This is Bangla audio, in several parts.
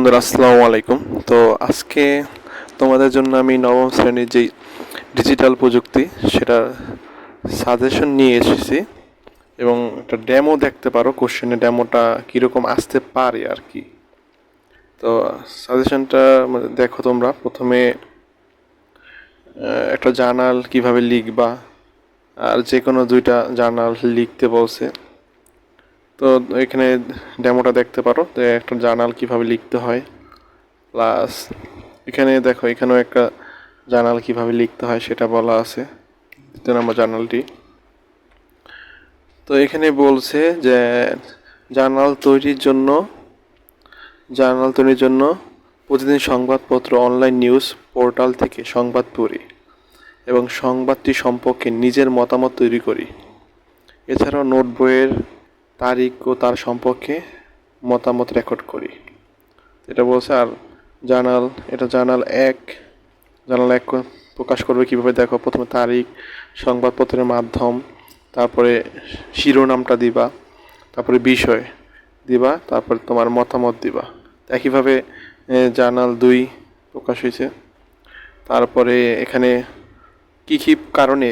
বন্ধুরা, আসসালামু আলাইকুম। তো আজকে তোমাদের জন্য আমি নবম শ্রেণীর যেই ডিজিটাল প্রযুক্তি সেটার সাজেশন নিয়ে এসেছি এবং একটা ডেমো দেখতে পারো। কোশ্চেনের ডেমোটা কীরকম আসতে পারে আর কি। তো সাজেশনটা দেখো। তোমরা প্রথমে একটা জার্নাল কিভাবে লিখবা, আর যে কোনো দুইটা জার্নাল লিখতে বলছে। তো এখানে ডেমোটা দেখতে পারো যে একটা জার্নাল কিভাবে লিখতে হয়। প্লাস এখানে দেখো, এখানেও একটা জার্নাল কিভাবে লিখতে হয় সেটা বলা আছে, 2 নম্বর জার্নালটি। তো এখানে বলছে যে জার্নাল তৈরির জন্য প্রতিদিন সংবাদপত্র, অনলাইন নিউজ পোর্টাল থেকে সংবাদ পড়ি এবং সংবাদটি সম্পর্কে নিজের মতামত তৈরি করি। এছাড়াও নোট বইয়ের তারিখ ও তার সম্পর্কে মতামত রেকর্ড করি, এটা বলছে। আর জার্নাল এক প্রকাশ করবে কিভাবে দেখো। প্রথমে তারিখ, সংবাদপত্রের মাধ্যম, তারপরে শিরোনামটা দিবা, তারপরে বিষয় দিবা, তারপরে তোমার মতামত দিবা। একইভাবে জার্নাল 2 প্রকাশ হয়েছে। তারপরে এখানে কী কী কারণে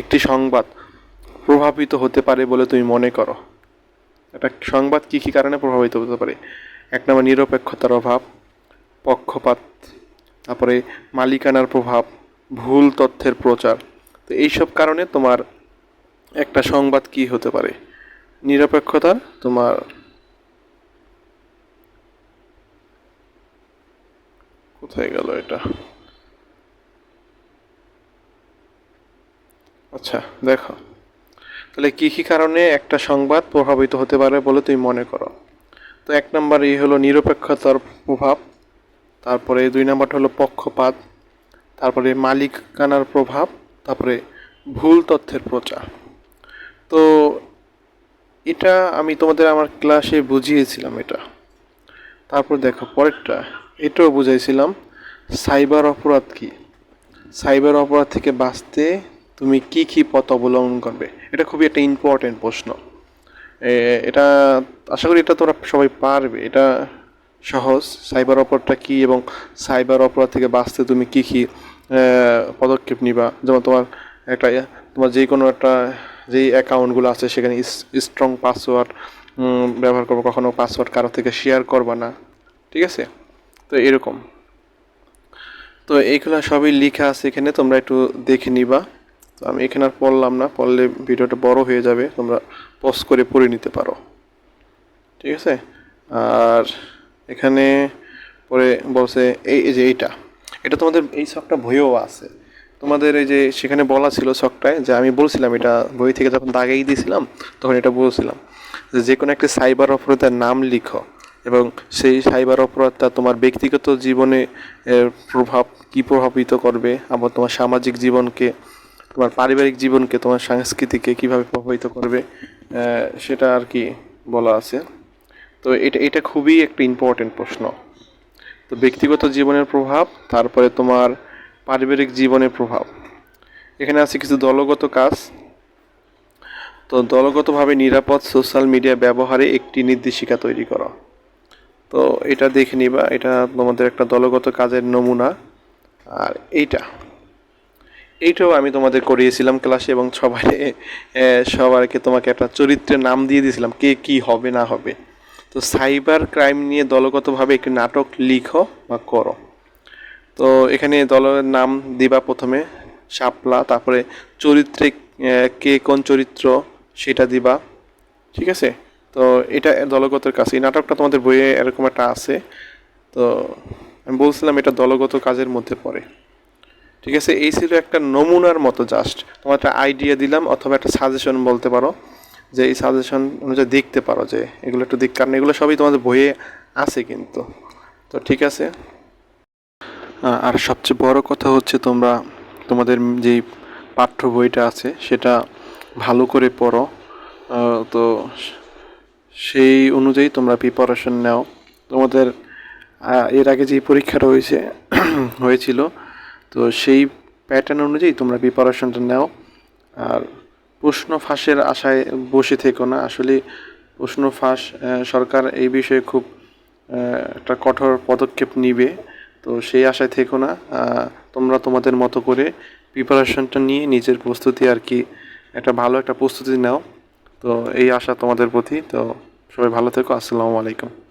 একটি সংবাদ প্রভাবিত হতে পারে বলে তুমি মনে করো। একটা সংবাদ কী কী কারণে প্রভাবিত হতে পারে? 1 নম্বর, নিরপেক্ষতার অভাব, পক্ষপাত, তারপরে মালিকানার প্রভাব, ভুল তথ্যের প্রচার। তো এইসব কারণে তোমার একটা সংবাদ কি হতে পারে? নিরপেক্ষতার তোমার কোথায় গেল এটা? আচ্ছা, দেখো তাহলে কি কি কারণে একটা সংবাদ প্রভাবিত হতে পারে বলে তুমি মনে করো। তো 1 নম্বর হলো নিরপেক্ষতার প্রভাব, তারপরে 2 নম্বরটা হলো পক্ষপাত, তারপরে মালিকানার প্রভাব, তারপরে ভুল তথ্যের প্রচার। তো এটা আমি তোমাদের আমার ক্লাসে বুঝিয়েছিলাম এটা। তারপর দেখো পরেরটা, এটাও বুঝাইছিলাম। সাইবার অপরাধ কি? সাইবার অপরাধ থেকে বাঁচতে তুমি কি কি পথ অবলম্বন করবে? এটা খুবই একটা ইম্পর্টেন্ট প্রশ্ন। এটা আশা করি এটা তোমরা সবাই পারবে। এটা সহজ। সাইবার অপরাধটা কি এবং সাইবার অপরাধ থেকে বাঁচতে তুমি কি কি পদক্ষেপ নিবা। যেমন তোমার যে কোনো একটা যেই অ্যাকাউন্টগুলো আছে সেখানে স্ট্রং পাসওয়ার্ড ব্যবহার করবো। কখনো পাসওয়ার্ড কারো থেকে শেয়ার করবা না, ঠিক আছে? তো এরকম। তো এইগুলো সবই লেখা আছে এখানে, তোমরা একটু দেখে নিবা। তো আমি এখানে আর পড়লাম না, পড়লে ভিডিওটা বড় হয়ে যাবে। তোমরা পজ করে পড়ে নিতে পারো, ঠিক আছে? আর এখানে পরে বলছে এই যে এটা তোমাদের এই শখটা বইও আছে। তোমাদের এই যে সেখানে বলা ছিল শখটায়, যে আমি বলছিলাম এটা বই থেকে যখন দাগেই দিয়েছিলাম তখন এটা বলছিলাম যে কোনো একটা সাইবার অপরাধের নাম লিখো এবং সেই সাইবার অপরাধটা তোমার ব্যক্তিগত জীবনে প্রভাবিত করবে, আবার তোমার সামাজিক জীবনকে, তোমার পারিবারিক জীবনকে, তোমার সংস্কৃতিকে কীভাবে প্রভাবিত করবে সেটা আর কি বলা আছে। তো এটা খুবই একটা ইম্পর্টেন্ট প্রশ্ন। তো ব্যক্তিগত জীবনের প্রভাব, তারপরে তোমার পারিবারিক জীবনের প্রভাব। এখানে আছে কিছু দলগত কাজ। তো দলগতভাবে নিরাপদ সোশ্যাল মিডিয়া ব্যবহারে একটি নির্দেশিকা তৈরি করো। তো এটা দেখে নিবা, এটা তোমাদের একটা দলগত কাজের নমুনা। আর এইটাও আমি তোমাদের করিয়েছিলাম ক্লাসে, এবং সবাইকে তোমাকে একটা চরিত্রের নাম দিয়ে দিয়েছিলাম কে কি হবে না হবে। তো সাইবার ক্রাইম নিয়ে দলগতভাবে একটি নাটক লিখো বা করো। তো এখানে দলের নাম দিবা প্রথমে শাপলা, তারপরে চরিত্রে কে কোন চরিত্র সেটা দিবা, ঠিক আছে? তো এটা দলগত কাজ। এই নাটকটা তোমাদের বইয়ে এরকম একটা আছে। তো আমি বলছিলাম এটা দলগত কাজের মধ্যে পড়ে, ঠিক আছে? এই ছিল একটা নমুনার মতো, জাস্ট তোমার একটা আইডিয়া দিলাম, অথবা একটা সাজেশন বলতে পারো, যে এই সাজেশন অনুযায়ী দেখতে পারো যে এগুলো একটু কারণ এগুলো সবই তোমাদের বইয়ে আছে কিন্তু। তো ঠিক আছে। আর সবচেয়ে বড় কথা হচ্ছে তোমাদের যেই পাঠ্য বইটা আছে সেটা ভালো করে পড়ো। তো সেই অনুযায়ী তোমরা প্রিপারেশন নাও। তোমাদের এর আগে যে পরীক্ষাটা হয়েছিল, তো সেই প্যাটার্ন অনুযায়ী তোমরা প্রিপারেশনটা নাও। আর প্রশ্ন ফাঁসের আশায় বসে থেকো না। আসলে প্রশ্ন ফাঁস, সরকার এই বিষয়ে খুব একটা কঠোর পদক্ষেপ নিবে। তো সেই আশায় থেকো না, তোমরা তোমাদের মতো করে প্রিপারেশনটা নিয়ে নিজের প্রস্তুতি আর কি একটা ভালো একটা প্রস্তুতি নাও। তো এই আশা তোমাদের প্রতি। তো সবাই ভালো থেকো। আসসালামু আলাইকুম।